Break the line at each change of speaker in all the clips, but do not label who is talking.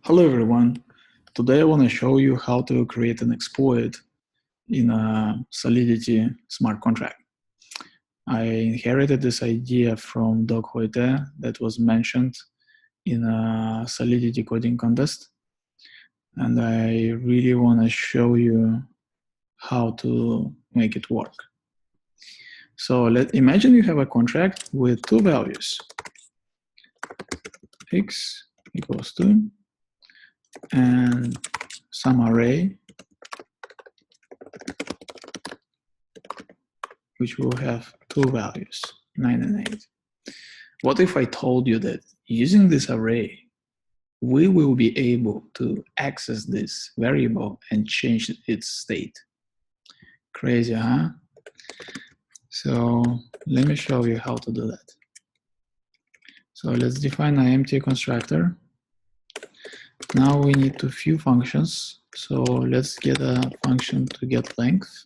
Hello everyone. Today I want to show you how to create an exploit in a Solidity smart contract. I inherited this idea from Doc Hoyte that was mentioned in a Solidity coding contest, and I really want to show you how to make it work. So imagine you have a contract with two values, x equals 2 and some array which will have two values, 9 and 8. What if I told you that using this array, we will be able to access this variable and change its state? Crazy, huh? So let me show you how to do that. So let's define an empty constructor. Now we need to few functions. So let's get a function to get length.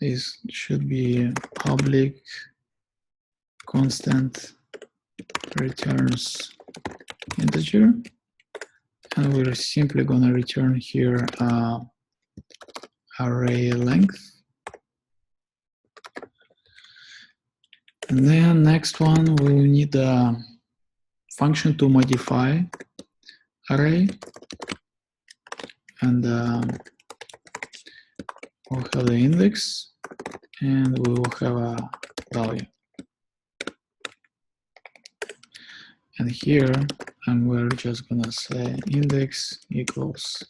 This should be public constant returns integer, and we're simply going to return here array length. And then next one, we will need a function to modify array, and we'll have the index and we will have a value. And here we're just gonna say index equals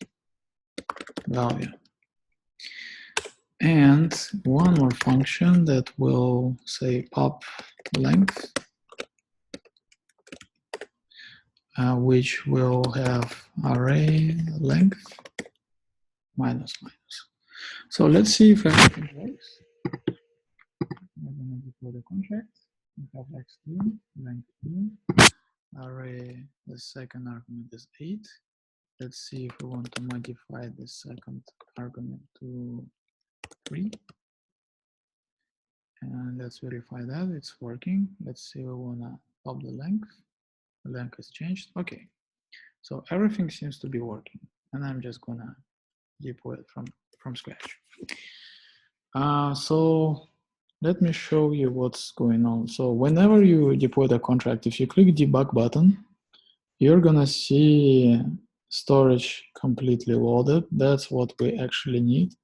value. And one more function that will say pop length, which will have array length minus. So let's see if everything works. We're gonna deploy the contract. We have x2, length 2, array, the second argument is 8. Let's see if we want to modify the second argument to 3. And let's verify that it's working. Let's see, we wanna pop the length. The length has changed. Okay, so everything seems to be working, and I'm just gonna deploy it from scratch. So let me show you what's going on. So whenever you deploy the contract, if you click debug button, you're gonna see storage completely loaded. That's what we actually need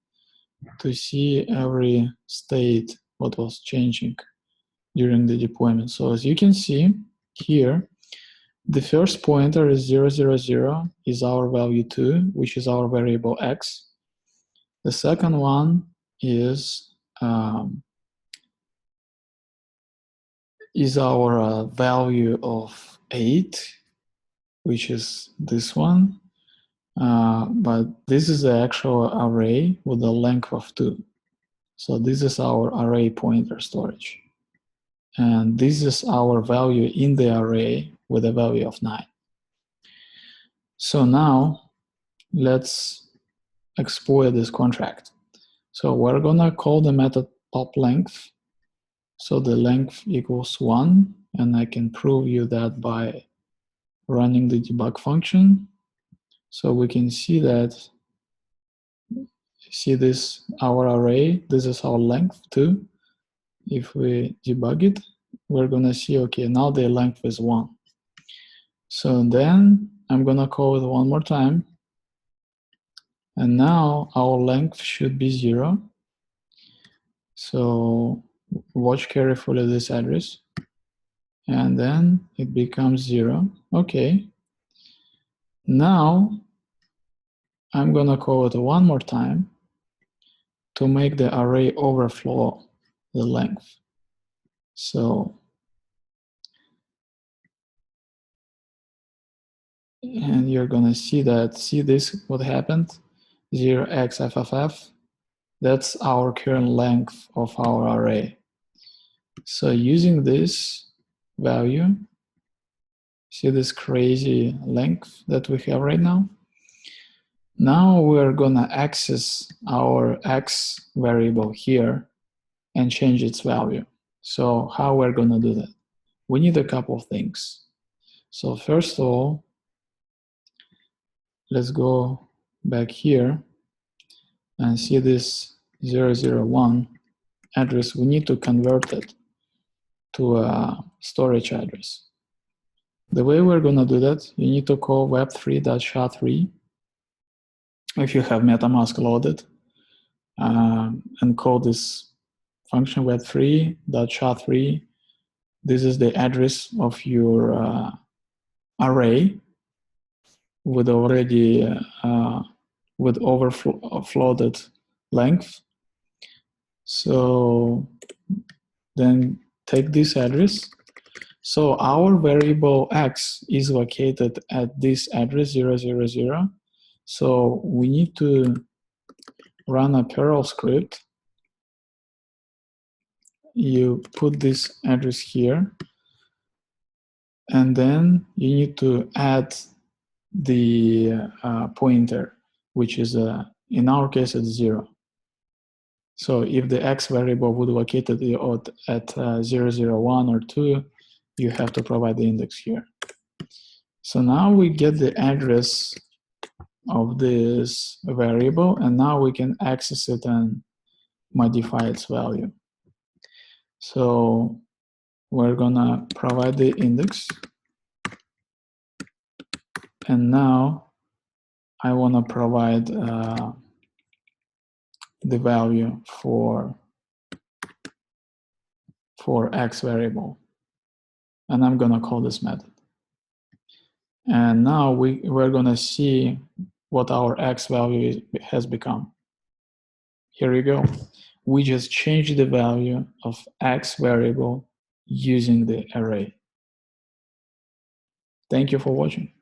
to see every state what was changing during the deployment. So as you can see here, the first pointer is 000 is our value 2, which is our variable x. The second one is our value of 8, which is this one. But this is the actual array with a length of 2. So this is our array pointer storage. And this is our value in the array with a value of 9. So now let's exploit this contract. So we're gonna call the method pop length. So the length equals 1, and I can prove you that by running the debug function. So we can see that, see this, our array, this is our length too. If we debug it, we're gonna see, okay, now the length is 1. So then I'm gonna call it one more time. And now our length should be 0. So watch carefully this address. And then it becomes 0. Okay. Now I'm gonna call it one more time to make the array overflow the length. So, and you're gonna see that, see this, what happened? 0xFFF, that's our current length of our array. So using this value, see this crazy length that we have right now? Now we're gonna access our x variable here and change its value. So how we're gonna do that? We need a couple of things. So first of all, let's go back here and see this 001 address. We need to convert it to a storage address. The way we're going to do that, you need to call web3.sha3 if you have MetaMask loaded, and call this function web3.sha3. This is the address of your array with already with overflowed length. So then take this address. So our variable x is located at this address 000. So we need to run a Perl script. You put this address here, and then you need to add the pointer, which is in our case it's 0. So if the x variable would locate it at 001 or 2, you have to provide the index here. So now we get the address of this variable, and now we can access it and modify its value. So we're gonna provide the index, and now I wanna provide the value for x variable, and I'm gonna call this method. And now we're gonna see what our x value has become. Here we go. We just changed the value of x variable using the array. Thank you for watching.